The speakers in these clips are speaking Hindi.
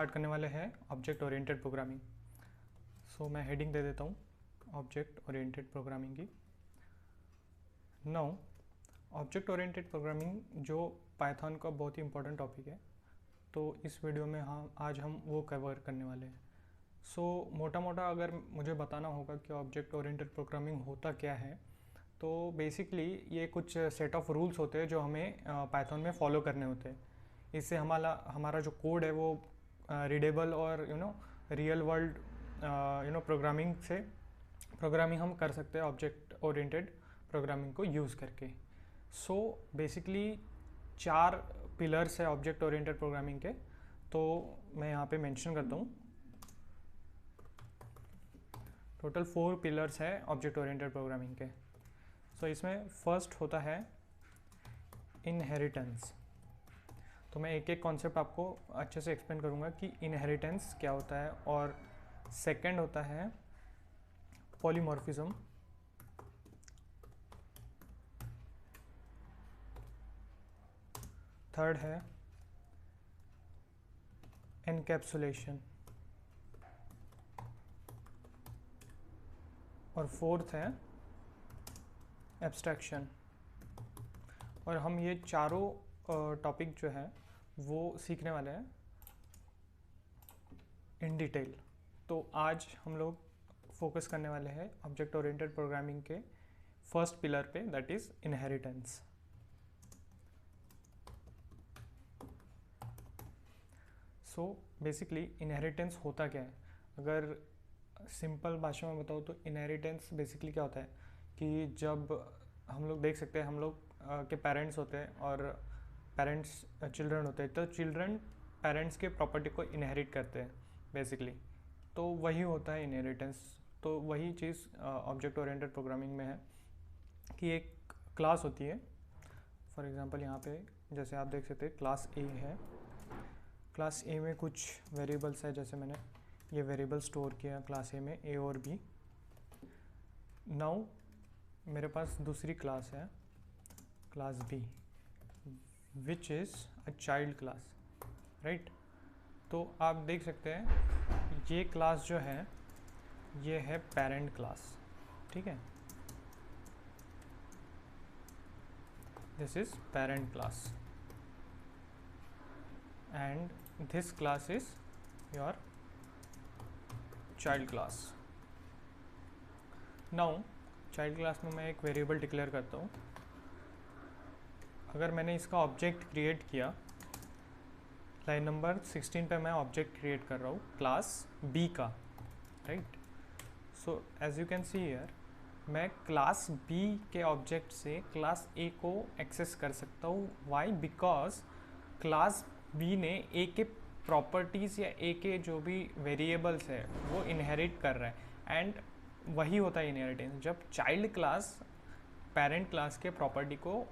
स्टार्ट करने वाले हैं ऑब्जेक्ट ओरिएंटेड प्रोग्रामिंग। सो मैं हेडिंग दे देता हूँ ऑब्जेक्ट ओरिएंटेड प्रोग्रामिंग की। नाउ ऑब्जेक्ट ओरिएंटेड प्रोग्रामिंग जो पाइथन का बहुत ही इंपॉर्टेंट टॉपिक है, तो इस वीडियो में आज हम वो कवर करने वाले हैं। सो मोटा मोटा अगर मुझे बताना होगा कि ऑब्जेक्ट ओरिएंटेड प्रोग्रामिंग होता क्या है, तो बेसिकली ये कुछ सेट ऑफ रूल्स होते हैं जो हमें पाइथन में फॉलो करने होते हैं। इससे हमारा जो कोड है वो रीडेबल और रियल वर्ल्ड प्रोग्रामिंग हम कर सकते हैं ऑब्जेक्ट ओरिएंटेड प्रोग्रामिंग को यूज़ करके। सो बेसिकली 4 पिलर्स है ऑब्जेक्ट ओरिएंटेड प्रोग्रामिंग के, तो मैं यहाँ पे मेंशन करता हूँ। टोटल 4 पिलर्स है ऑब्जेक्ट ओरिएंटेड प्रोग्रामिंग के। सो इसमें फर्स्ट होता है इनहेरिटेंस। तो मैं एक एक कॉन्सेप्ट आपको अच्छे से एक्सप्लेन करूँगा कि इनहेरिटेंस क्या होता है। और सेकंड होता है पॉलीमॉर्फिज्म। थर्ड है एनकैप्सुलेशन। और फोर्थ है एब्स्ट्रैक्शन। और हम ये चारों टॉपिक जो है वो सीखने वाले हैं इन डिटेल। तो आज हम लोग फोकस करने वाले हैं ऑब्जेक्ट ओरिएंटेड प्रोग्रामिंग के फर्स्ट पिलर पे, that is inheritance. So basically inheritance होता क्या है? अगर सिंपल भाषा में बताओ तो इनहेरिटेंस बेसिकली क्या होता है कि जब हम लोग देख सकते हैं, हम लोग के पेरेंट्स होते हैं और पेरेंट्स चिल्ड्रन होते हैं, तो चिल्ड्रन पेरेंट्स के प्रॉपर्टी को इनहेरिट करते हैं बेसिकली। तो वही होता है इनहेरिटेंस। तो वही चीज़ ऑब्जेक्ट ओरिएंटेड प्रोग्रामिंग में है कि एक क्लास होती है। फॉर एग्जांपल यहाँ पे जैसे आप देख सकते हैं क्लास ए है। क्लास ए में कुछ वेरिएबल्स है, जैसे मैंने ये वेरिएबल स्टोर किया क्लास ए में, ए और बी। नाउ मेरे पास दूसरी क्लास है class B, which is a child class, right. तो आप देख सकते हैं ये क्लास जो है ये है पेरेंट क्लास, ठीक है। This is parent class and this class is your child class. Now child class में मैं एक वेरिएबल डिक्लेयर करता हूँ। अगर मैंने इसका ऑब्जेक्ट क्रिएट किया, लाइन नंबर 16 पे मैं ऑब्जेक्ट क्रिएट कर रहा हूँ क्लास बी का, right. So as you can see here, मैं क्लास बी के ऑब्जेक्ट से क्लास ए को एक्सेस कर सकता हूँ। वाई? बिकॉज क्लास बी ने ए के प्रॉपर्टीज़ या ए के जो भी वेरिएबल्स है वो इनहेरिट कर रहा है। एंड वही होता है इनहेरिटेंस, जब चाइल्ड क्लास पेरेंट क्लास के प्रॉपर्टी को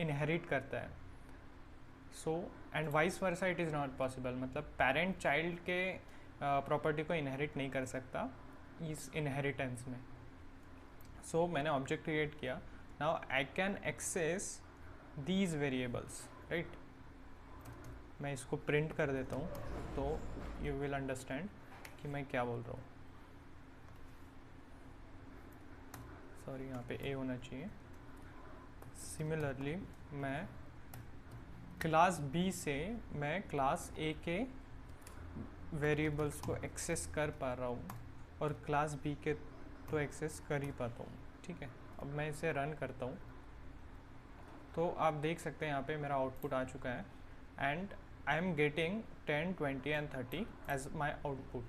इनहेरिट करता है। So and vice versa it is not possible, मतलब पेरेंट चाइल्ड के प्रॉपर्टी को इनहेरिट नहीं कर सकता इस इनहेरिटेंस में। सो मैंने ऑब्जेक्ट क्रिएट किया। Now I can access these variables, right. मैं इसको प्रिंट कर देता हूँ तो यू विल अंडरस्टैंड कि मैं क्या बोल रहा हूँ। सॉरी, यहाँ पे ए होना चाहिए। सिमिलरली मैं क्लास बी से मैं क्लास ए के वेरिएबल्स को एक्सेस कर पा रहा हूँ और क्लास बी के तो एक्सेस कर ही पाता हूँ, ठीक है। अब मैं इसे रन करता हूँ तो आप देख सकते हैं यहाँ पे मेरा आउटपुट आ चुका है and I am getting 10, 20 and 30 as my output.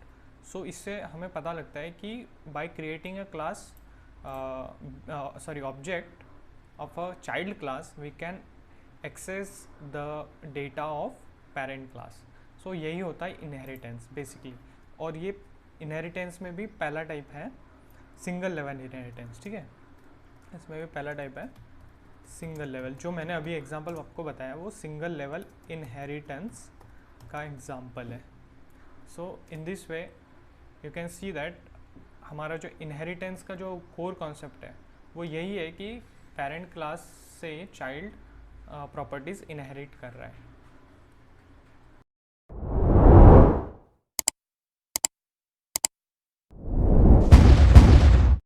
So इससे हमें पता लगता है कि by creating a class object of a child class we can access the data of parent class. So यही होता है inheritance basically। और ये inheritance में भी पहला टाइप है सिंगल लेवल inheritance, ठीक है। इसमें भी पहला टाइप है सिंगल लेवल। जो मैंने अभी एग्जांपल आपको बताया वो सिंगल लेवल inheritance का एग्जांपल है। So in this way you can see that हमारा जो inheritance का जो कोर कॉन्सेप्ट है वो यही है कि पेरेंट क्लास से चाइल्ड प्रॉपर्टीज़ इनहेरिट कर रहा है।